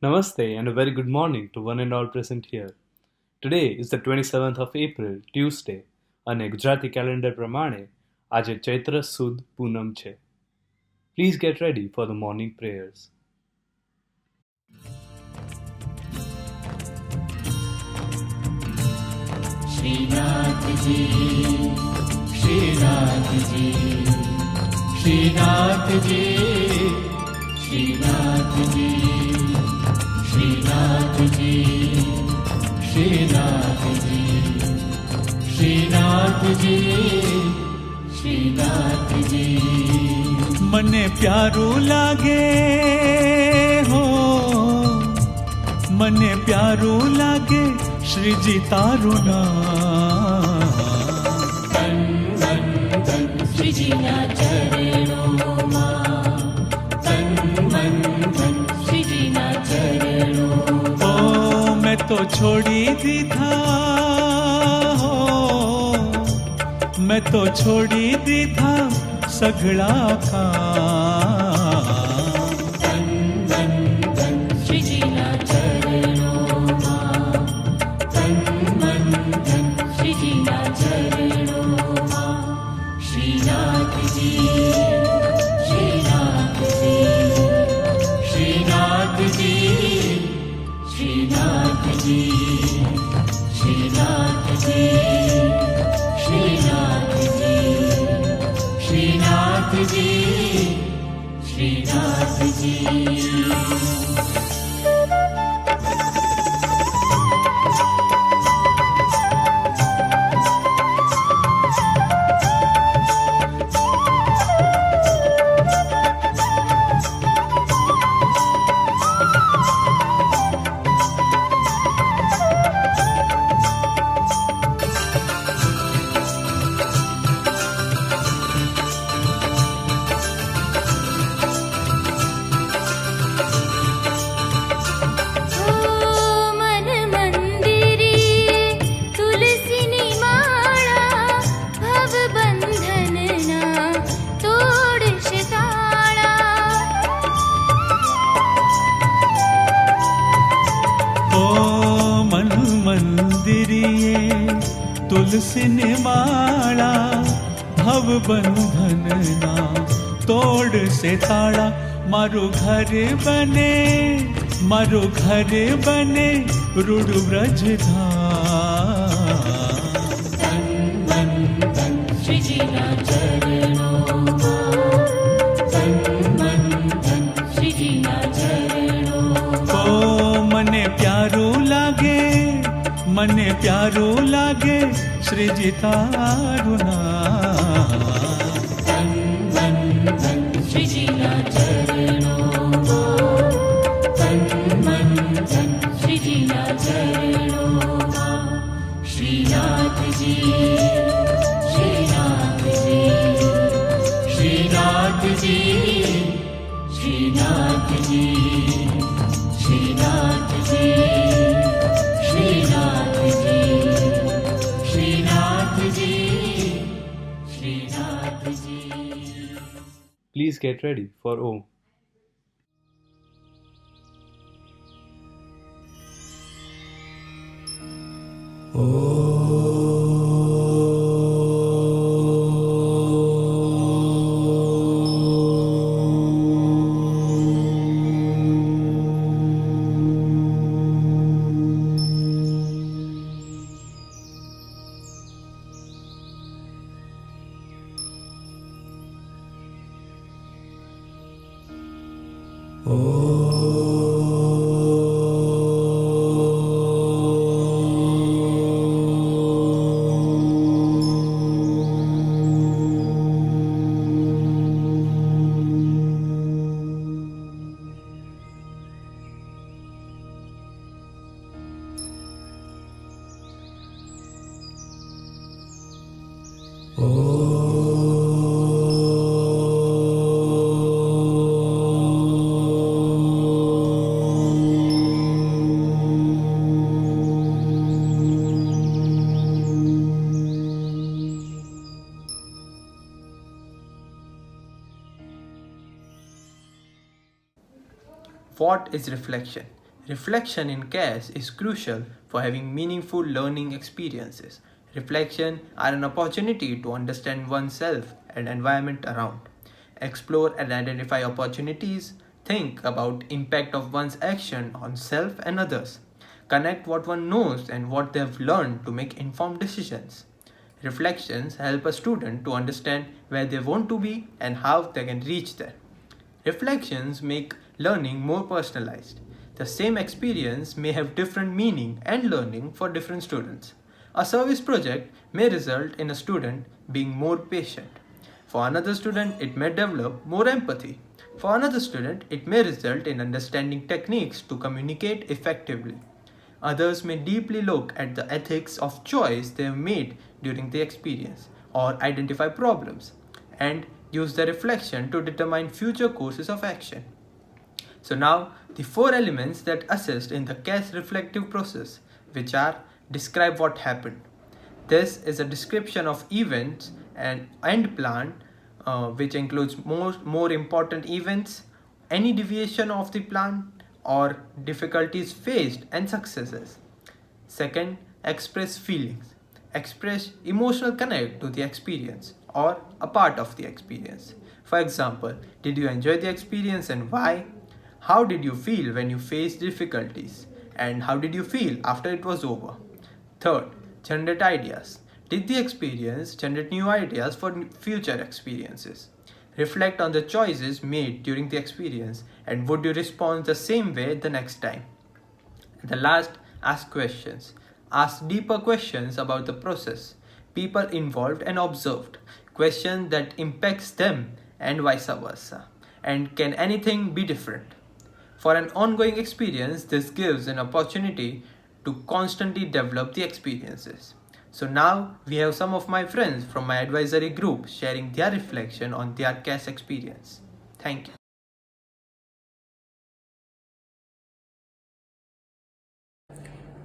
Namaste and a very good morning to one and all present here. Today is the 27th of April, Tuesday, અને Gujarati calendar પ્રમાણે આજે ચૈત્ર સુદ પૂનમ છે. Please get ready for the morning prayers. Shrinath ji, Shrinath ji, Shrinath ji, Shrinath ji, Shrinath ji, Shrinath ji, Shrinath ji, Shrinath ji. मने प्यारू लागे हो, मने प्यारू लागे श्रीजी तारू नाम. तन मन धन श्रीजी ना चरणों, तन मन धन श्रीजी ना चरणों. ओ मैं तो छोड़ी दी था, हो मैं तो छोड़ी दी था सगड़ा का. तुलसी ने माला भव बंधन ना तोड़ से ताड़ा. मारो घर बने, मारो घर बने रुड़ ब्रज धाम. तन मन धन श्रीजी ना चरणों, तन मन धन श्रीजी ना चरणों. ओ मने प्यारू लागे, मने प्यारू लागे श्रीजी तारू नाम. तन मन धन श्रीजी ना चरणों, तन मन धन श्रीजी ना चरणों. Shrinath ji, Shrinath ji, Shrinath ji, Shrinath ji, Shrinath ji, Shrinath ji, Shrinath ji, Shrinath ji. Please get ready for Om. What is reflection? Reflection in CAS is crucial for having meaningful learning experiences. Reflection are an opportunity to understand oneself and environment around, explore and identify opportunities, think about impact of one's action on self and others, connect what one knows and what they have learned to make informed decisions. Reflections help a student to understand where they want to be and how they can reach there. Reflections make learning more personalized. The same experience may have different meaning and learning for different students. A service project may result in a student being more patient. For another student, it may develop more empathy. For another student, it may result in understanding techniques to communicate effectively. Others may deeply look at the ethics of choice they have made during the experience or identify problems and use the reflection to determine future courses of action. So now the four elements that assist in the CAS reflective process, which are describe what happened. This is a description of events and end plan, which includes more important events, any deviation of the plan, or difficulties faced and successes. Second, express feelings. Express emotional connect to the experience or a part of the experience. For example, did you enjoy the experience and why? How did you feel when you faced difficulties? And how did you feel after it was over? Third, generate ideas. Did the experience generate new ideas for future experiences? Reflect on the choices made during the experience and would you respond the same way the next time? And the last, ask questions. Ask deeper questions about the process, people involved and observed, questions that impacts them and vice versa. And can anything be different? For an ongoing experience, this gives an opportunity to constantly develop the experiences. So now we have some of my friends from my advisory group sharing their reflection on their CAS experience. Thank you.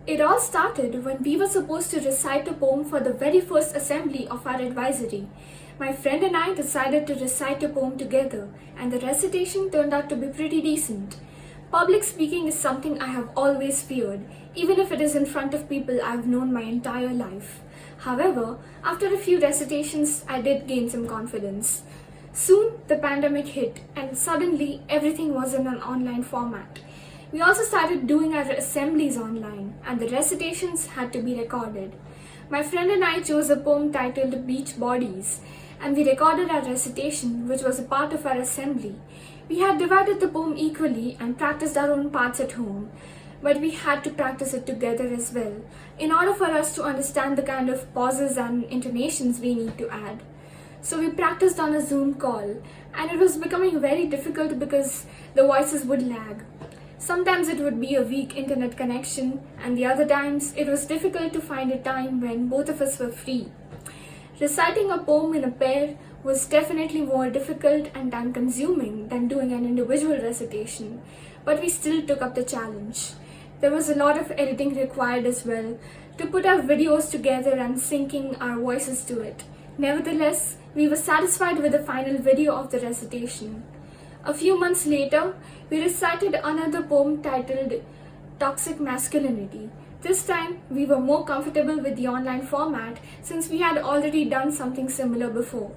It all started when we were supposed to recite a poem for the very first assembly of our advisory. My friend and I decided to recite a poem together, and the recitation turned out to be pretty decent. Public speaking is something I have always feared, even if it is in front of people I've known my entire life. However, after a few recitations, I did gain some confidence. Soon, the pandemic hit, and suddenly everything was in an online format. We also started doing our assemblies online, and the recitations had to be recorded. My friend and I chose a poem titled Beach Bodies, and we recorded our recitation, which was a part of our assembly. We had divided the poem equally and practiced our own parts at home, but we had to practice it together as well, in order for us to understand the kind of pauses and intonations we need to add. So we practiced on a Zoom call, and it was becoming very difficult because the voices would lag. Sometimes it would be a weak internet connection, and the other times it was difficult to find a time when both of us were free. Reciting a poem in a pair was definitely more difficult and time-consuming than doing an individual recitation, but we still took up the challenge. There was a lot of editing required as well, to put our videos together and syncing our voices to it. Nevertheless, we were satisfied with the final video of the recitation. A few months later, we recited another poem titled Toxic Masculinity. This time, we were more comfortable with the online format since we had already done something similar before.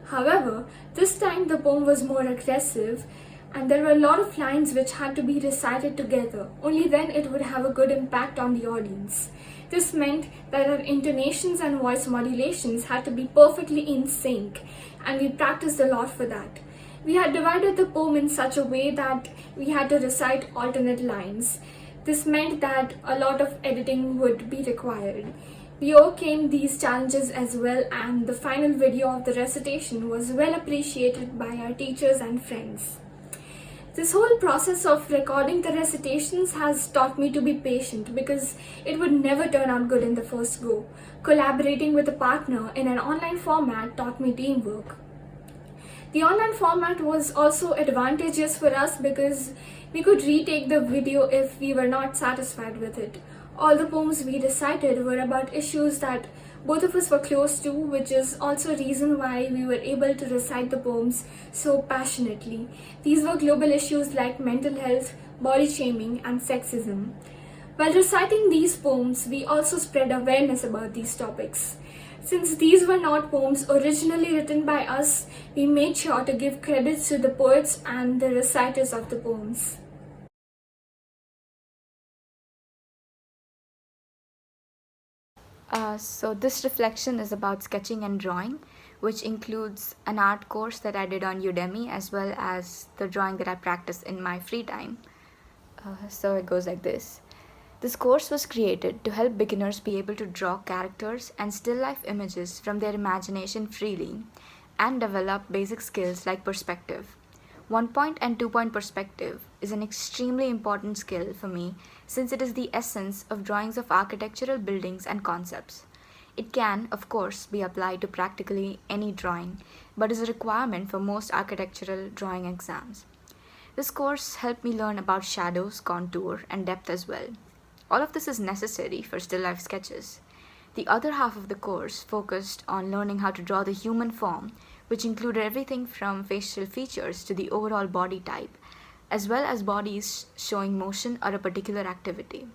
However, this time the poem was more aggressive and there were a lot of lines which had to be recited together. Only then it would have a good impact on the audience. This meant that our intonations and voice modulations had to be perfectly in sync, and we practiced a lot for that. We had divided the poem in such a way that we had to recite alternate lines. This meant that a lot of editing would be required. We overcame these challenges as well, and the final video of the recitation was well appreciated by our teachers and friends. This whole process of recording the recitations has taught me to be patient because it would never turn out good in the first go. Collaborating with a partner in an online format taught me teamwork. The online format was also advantageous for us because we could retake the video if we were not satisfied with it. All the poems we recited were about issues that both of us were close to, which is also a reason why we were able to recite the poems so passionately. These were global issues like mental health, body shaming, and sexism. While reciting these poems, we also spread awareness about these topics. Since these were not poems originally written by us, we made sure to give credit to the poets and the reciters of the poems. So this reflection is about sketching and drawing, which includes an art course that I did on Udemy as well as the drawing that I practice in my free time. So it goes like this. This course was created to help beginners be able to draw characters and still life images from their imagination freely and develop basic skills like perspective. 1-point and 2-point perspective is an extremely important skill for me since it is the essence of drawings of architectural buildings and concepts. It can, of course, be applied to practically any drawing, but is a requirement for most architectural drawing exams. This course helped me learn about shadows, contour, and depth as well. All of this is necessary for still life sketches. The other half of the course focused on learning how to draw the human form, which included everything from facial features to the overall body type, as well as bodies showing motion or a particular activity.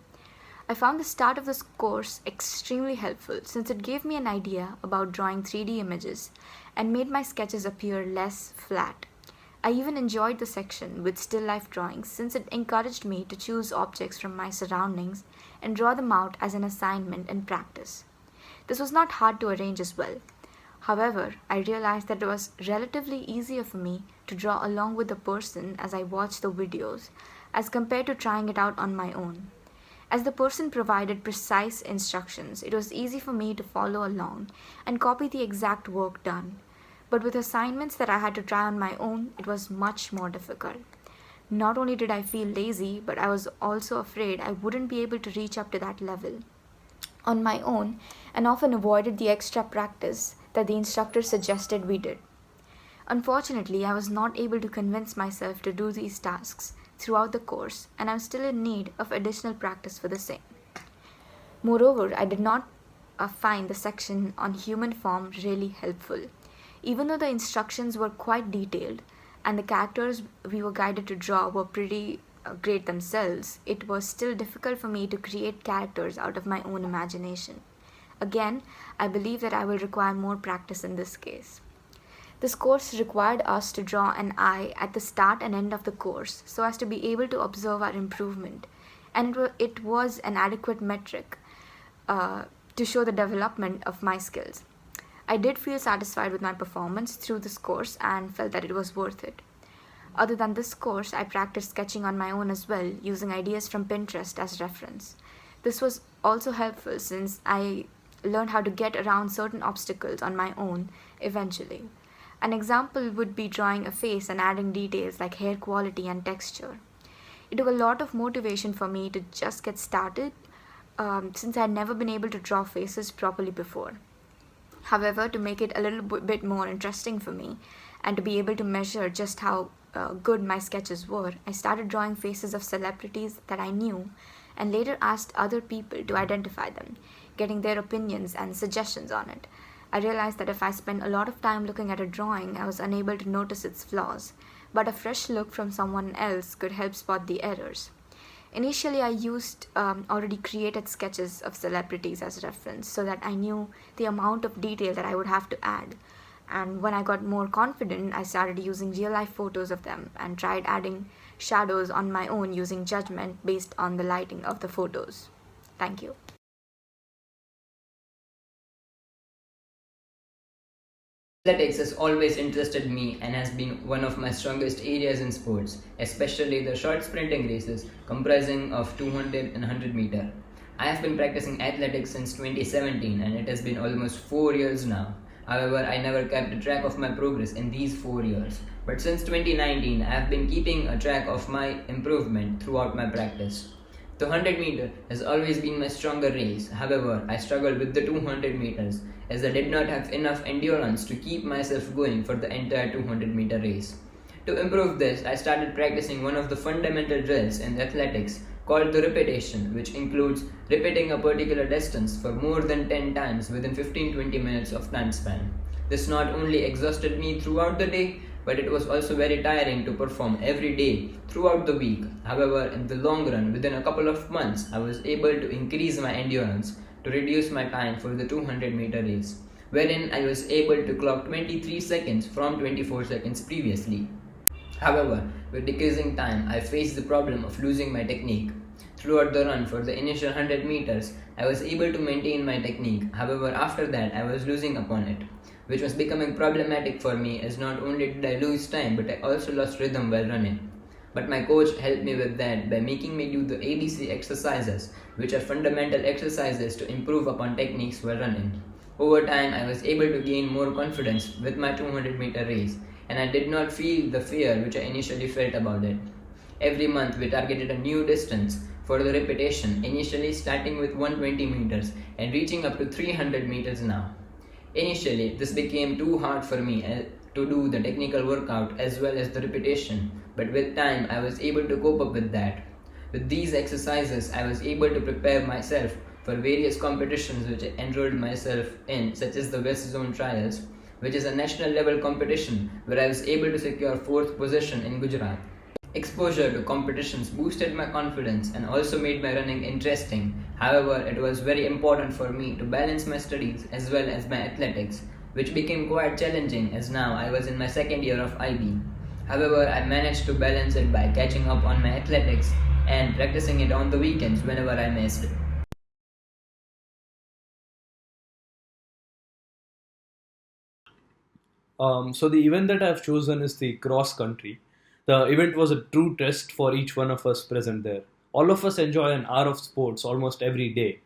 I found the start of this course extremely helpful since it gave me an idea about drawing 3D images and made my sketches appear less flat. I even enjoyed the section with still life drawings since it encouraged me to choose objects from my surroundings and draw them out as an assignment and practice. This was not hard to arrange as well. However, I realized that it was relatively easier for me to draw along with the person as I watched the videos as compared to trying it out on my own. As the person provided precise instructions, it was easy for me to follow along and copy the exact work done. But with assignments that I had to try on my own, it was much more difficult. Not only did I feel lazy, but I was also afraid I wouldn't be able to reach up to that level on my own and often avoided the extra practice that the instructor suggested we did. Unfortunately, I was not able to convince myself to do these tasks throughout the course, and I'm still in need of additional practice for the same. Moreover, I did not find the section on human form really helpful. Even though the instructions were quite detailed and the characters we were guided to draw were pretty great themselves, it was still difficult for me to create characters out of my own imagination. Again, I believe that I will require more practice in this case. This course required us to draw an eye at the start and end of the course so as to be able to observe our improvement, and it was an adequate metric to show the development of my skills. I did feel satisfied with my performance through this course and felt that it was worth it. Other than this course, I practiced sketching on my own as well, using ideas from Pinterest as reference. This was also helpful since I learned how to get around certain obstacles on my own eventually. An example would be drawing a face and adding details like hair quality and texture. It took a lot of motivation for me to just get started since I had never been able to draw faces properly before. However, to make it a little bit more interesting for me and to be able to measure just how good my sketches were, I started drawing faces of celebrities that I knew and later asked other people to identify them, getting their opinions and suggestions on it. I realized that if I spent a lot of time looking at a drawing, I was unable to notice its flaws, but a fresh look from someone else could help spot the errors. Initially, I used already created sketches of celebrities as reference so that I knew the amount of detail that I would have to add. And when I got more confident, I started using real-life photos of them and tried adding shadows on my own using judgment based on the lighting of the photos. Thank you. Athletics has always interested me and has been one of my strongest areas in sports, especially the short sprinting races comprising of 200 and 100 meter. I have been practicing athletics since 2017 and it has been almost 4 years now. However, I never kept a track of my progress in these 4 years. But since 2019, I have been keeping a track of my improvement throughout my practice. The 100 meter has always been my stronger race. However, I struggled with the 200 meters as I did not have enough endurance to keep myself going for the entire 200 meter race. To improve this, I started practicing one of the fundamental drills in athletics called the repetition, which includes repeating a particular distance for more than 10 times within 15-20 minutes of time span. This not only exhausted me throughout the day, but it was also very tiring to perform every day throughout the week. However, in the long run, within a couple of months, I was able to increase my endurance to reduce my time for the 200-meter race, wherein I was able to clock 23 seconds from 24 seconds previously. However, with decreasing time, I faced the problem of losing my technique. Throughout the run for the initial 100 meters, I was able to maintain my technique. However, after that, I was losing upon it, which was becoming problematic for me as not only did I lose time, but I also lost rhythm while running. But my coach helped me with that by making me do the ABC exercises, which are fundamental exercises to improve upon techniques while running. Over time, I was able to gain more confidence with my 200-meter race, and I did not feel the fear which I initially felt about it. Every month, we targeted a new distance for the repetition, initially starting with 120 meters and reaching up to 300 meters now. Initially, this became too hard for me to do the technical workout as well as the repetition, but with time, I was able to cope up with that. With these exercises, I was able to prepare myself for various competitions which I enrolled myself in, such as the West Zone Trials, which is a national level competition where I was able to secure 4th position in Gujarat. Exposure to competitions boosted my confidence and also made my running interesting. However, it was very important for me to balance my studies as well as my athletics, which became quite challenging as now I was in my second year of IB. However, I managed to balance it by catching up on my athletics and practicing it on the weekends whenever I missed. So the event that I've chosen is the cross country. The event was a true test for each one of us present there. All of us enjoy an hour of sports almost every day,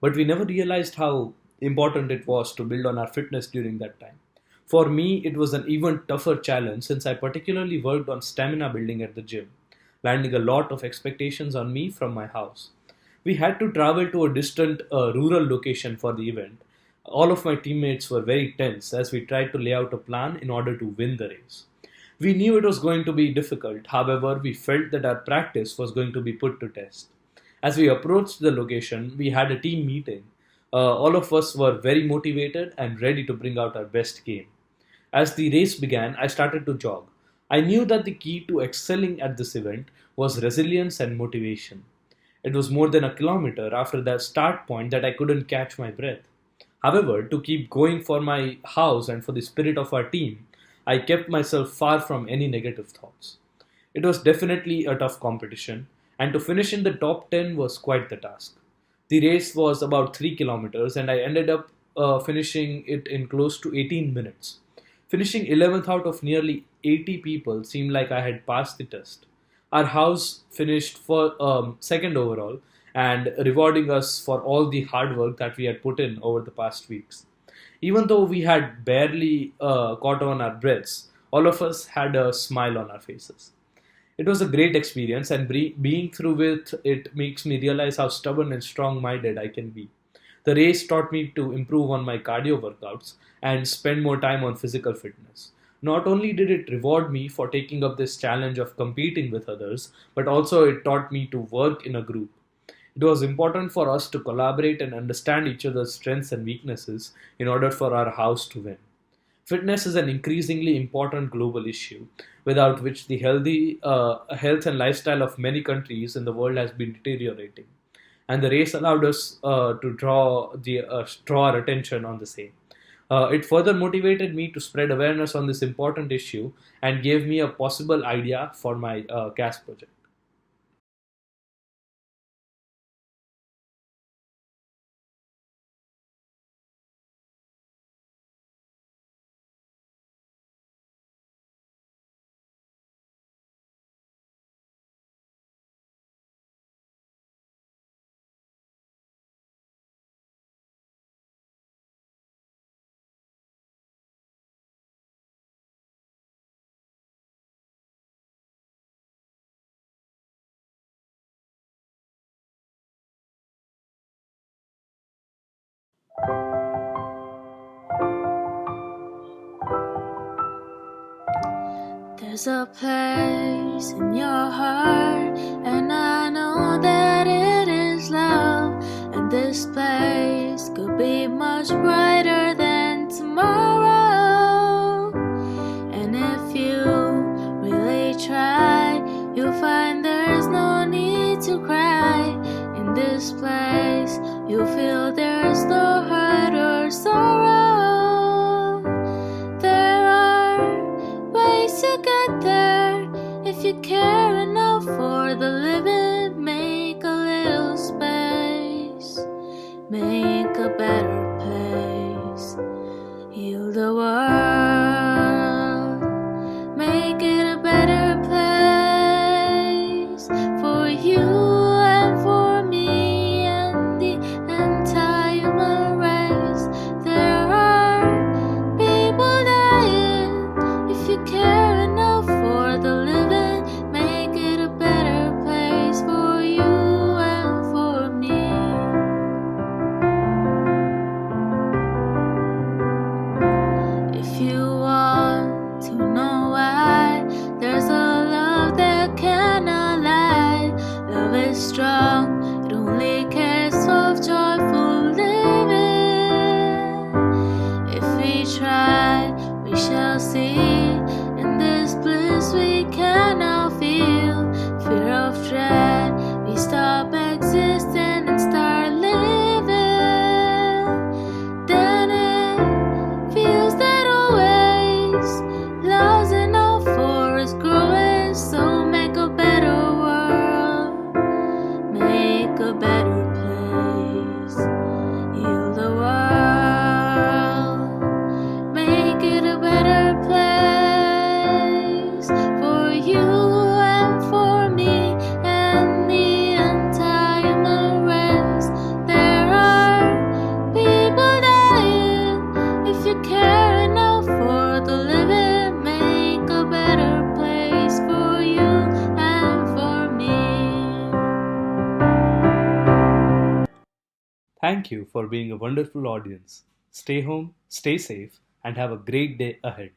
but we never realized how important it was to build on our fitness during that time. For me, it was an even tougher challenge since I particularly worked on stamina building at the gym, landing a lot of expectations on me from my house. We had to travel to a distant rural location for the event. All of my teammates were very tense as we tried to lay out a plan in order to win the race. We knew it was going to be difficult, however, we felt that our practice was going to be put to test. As we approached the location, we had a team meeting. All of us were very motivated and ready to bring out our best game. As the race began, I started to jog. I knew that the key to excelling at this event was resilience and motivation. It was more than a kilometer after that start point that I couldn't catch my breath. However, to keep going for my house and for the spirit of our team, I kept myself far from any negative thoughts. It was definitely a tough competition, and to finish in the top 10 was quite the task. The race was about 3 kilometers, and I ended up finishing it in close to 18 minutes. Finishing 11th out of nearly 80 people seemed like I had passed the test. Our house finished for second overall and rewarding us for all the hard work that we had put in over the past weeks. Even though we had barely caught on our breaths, all of us had a smile on our faces. It was a great experience, and being through with it makes me realize how stubborn and strong minded I can be. The race taught me to improve on my cardio workouts and spend more time on physical fitness. Not only did it reward me for taking up this challenge of competing with others, but also it taught me to work in a group. It was important for us to collaborate and understand each other's strengths and weaknesses in order for our house to win. Fitness is an increasingly important global issue, without which the health and lifestyle of many countries in the world has been deteriorating. And the race allowed us to draw our attention on the same. It further motivated me to spread awareness on this important issue and gave me a possible idea for my CAS project. There's a place in your heart, and I know that it is love. And this place could be much brighter than tomorrow. And if you In this place, you feel there's no hurt or sorrow. There are ways to get there if you care enough for the living. Make a little space, make a better place, heal the world, make it a better place for you and for me and the entire human race. There are people dying. If you care enough for the living, make it a better place for you and for me. If you want to know why, there's a love that cannot lie. Love is strong, it only cares of joyful living. If we try, we shall see. In this bliss we can now feel. Fear of dread, we stop existing and start living. Then it feels that always love's enough for us growing. So make a better world, make a better place, heal the world, make it a better place for you and for me and the entire human race. There are people dying. If you care enough for the living, make a better place for you and for me. Thank you for being a wonderful audience. Stay home, stay safe, and have a great day ahead.